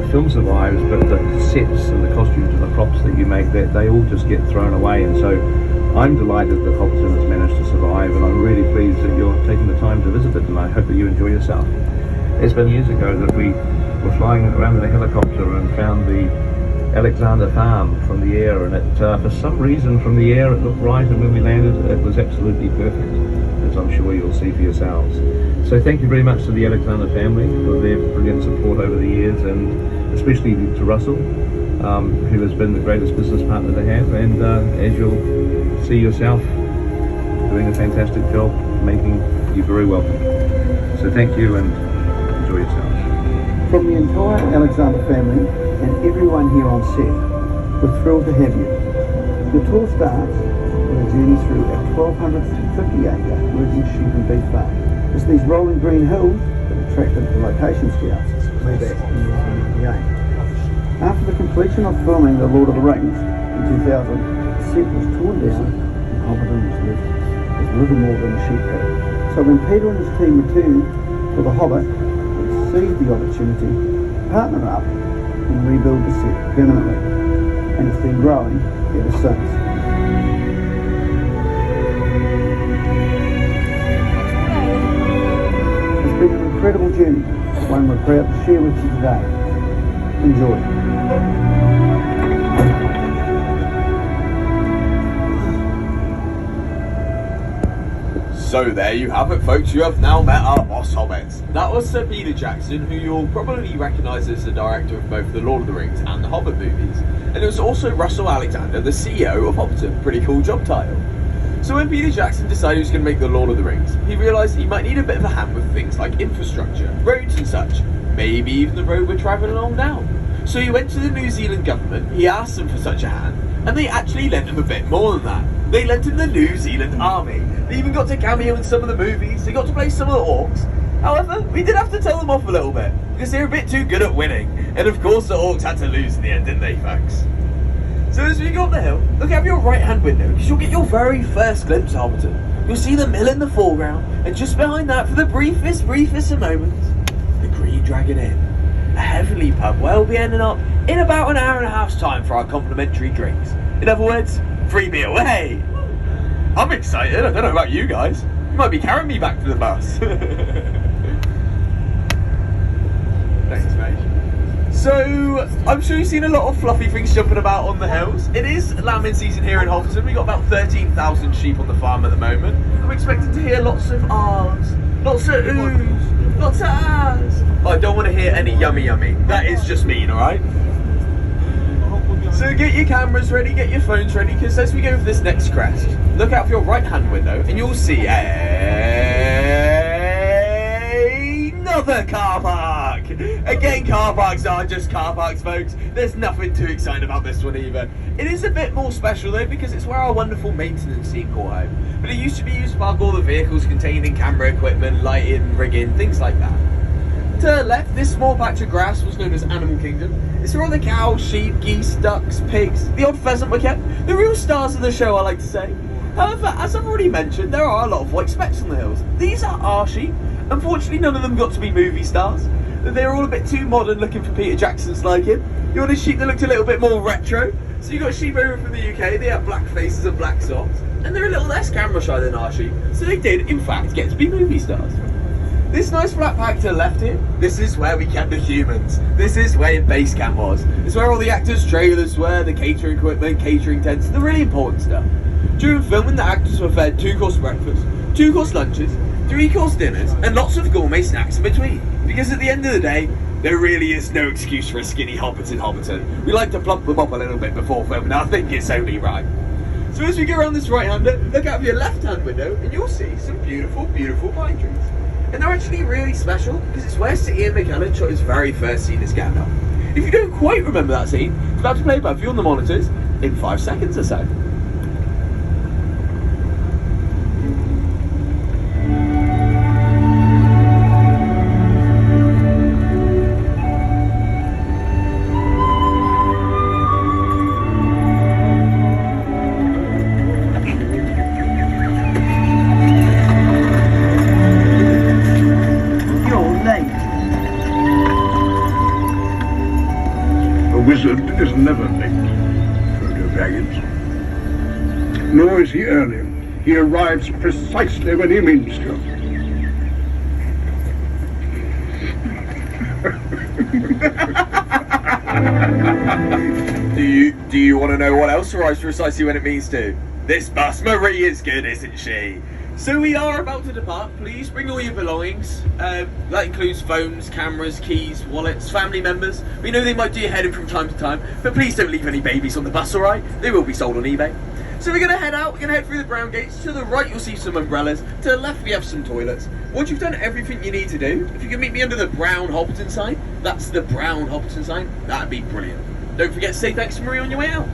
the film survives, but the sets and the costumes and the props that you make, that they all just get thrown away. And so I'm delighted that Hobbiton has managed to survive, and I'm really pleased that you're taking the time to visit it, and I hope that you enjoy yourself. It's been years ago that we were flying around in a helicopter and found the Alexander farm from the air, and it, for some reason from the air it looked right, and when we landed it was absolutely perfect, as I'm sure you'll see for yourselves. So thank you very much to the Alexander family for their brilliant support over the years, and especially to Russell, who has been the greatest business partner to have, and as you'll see yourself, doing a fantastic job, making you very welcome. So thank you and enjoy yourselves. From the entire Alexander family and everyone here on set, we're thrilled to have you. The tour starts with a journey through our 1,250 acre Virgin sheep and beef farm. It's these rolling green hills that attracted the location scouts way back in 1988. After the completion of filming The Lord of the Rings in 2000, the set was torn down and Hobbiton was left with little more than a sheep paddock. So when Peter and his team returned to The Hobbit, they seized the opportunity to partner up and rebuild the set permanently, and it's been growing ever since. It's been an incredible journey, one we're proud to share with you today. Enjoy. So there you have it, folks. You have now met our boss hobbits. That was Sir Peter Jackson, who you'll probably recognise as the director of both the Lord of the Rings and the Hobbit movies. And it was also Russell Alexander, the CEO of Hobbiton. Pretty cool job title. So when Peter Jackson decided he was going to make the Lord of the Rings, he realised he might need a bit of a hand with things like infrastructure, roads and such. Maybe even the road we're travelling along now. So he went to the New Zealand government, he asked them for such a hand, and they actually lent him a bit more than that. They lent him the New Zealand Army. They even got to cameo in some of the movies, they got to play some of the orcs. However, we did have to tell them off a little bit, because they're a bit too good at winning. And of course the orcs had to lose in the end, didn't they, folks? So as we go up the hill, look out of your right hand window, because you'll get your very first glimpse of Hobbiton. You'll see the mill in the foreground, and just behind that, for the briefest of moments, the Green Dragon Inn. A heavenly pub where we'll be ending up in about an hour and a half's time for our complimentary drinks. In other words, free beer away. I'm excited, I don't know about you guys. You might be carrying me back to the bus. Thanks, mate. So, I'm sure you've seen a lot of fluffy things jumping about on the hills. It is lambing season here in Hobbiton. We've got about 13,000 sheep on the farm at the moment. I'm expecting to hear lots of ahs, lots of oohs, lots of ahs. I don't want to hear any yummy. That is just mean, alright? So get your cameras ready, get your phones ready, because as we go over this next crest, look out for your right hand window and you'll see another car park. Again, car parks aren't just car parks, folks. There's nothing too exciting about this one either. It is a bit more special though, because it's where our wonderful maintenance team call home. But it used to be used to park all the vehicles containing camera equipment, lighting, rigging, things like that. To the left, this small patch of grass was known as Animal Kingdom. It's where all the cows, sheep, geese, ducks, pigs, the odd pheasant were kept. The real stars of the show, I like to say. However, as I've already mentioned, there are a lot of white specks on the hills. These are our sheep. Unfortunately, none of them got to be movie stars. They were all a bit too modern looking for Peter Jackson's liking. You wanted sheep that looked a little bit more retro. So you got sheep over from the UK, they have black faces and black socks. And they're a little less camera shy than our sheep. So they did, in fact, get to be movie stars. This nice flat pack to the left here, this is where we kept the humans. This is where base camp was. It's where all the actors' trailers were, the catering equipment, catering tents, the really important stuff. During filming, the actors were fed 2-course breakfasts, 2-course lunches, 3-course dinners, and lots of gourmet snacks in between. Because at the end of the day, there really is no excuse for a skinny hobbit in Hobbiton. We like to plump them up a little bit before filming, I think it's only right. So as we go around this right-hander, look out of your left-hand window, and you'll see some beautiful, beautiful pine trees. And they're actually really special because it's where Sir Ian McKellen shot his very first scene as Gandalf. If you don't quite remember that scene, it's about to play above you on the monitors in 5 seconds or so. wizard is never late, Frodo Baggins. Nor is he early. He arrives precisely when he means to. Do you want to know what else arrives precisely when it means to? This bus Marie is good, isn't she? So we are about to depart. Please bring all your belongings. That includes phones, cameras, keys, wallets, family members. We know they might do your head in from time to time, but please don't leave any babies on the bus, alright? They will be sold on eBay. So we're going to head out, we're going to head through the brown gates. To the right you'll see some umbrellas, to the left we have some toilets. Once you've done everything you need to do, if you can meet me under the brown Hobbiton sign, that's the brown Hobbiton sign, that'd be brilliant. Don't forget to say thanks to Marie on your way out.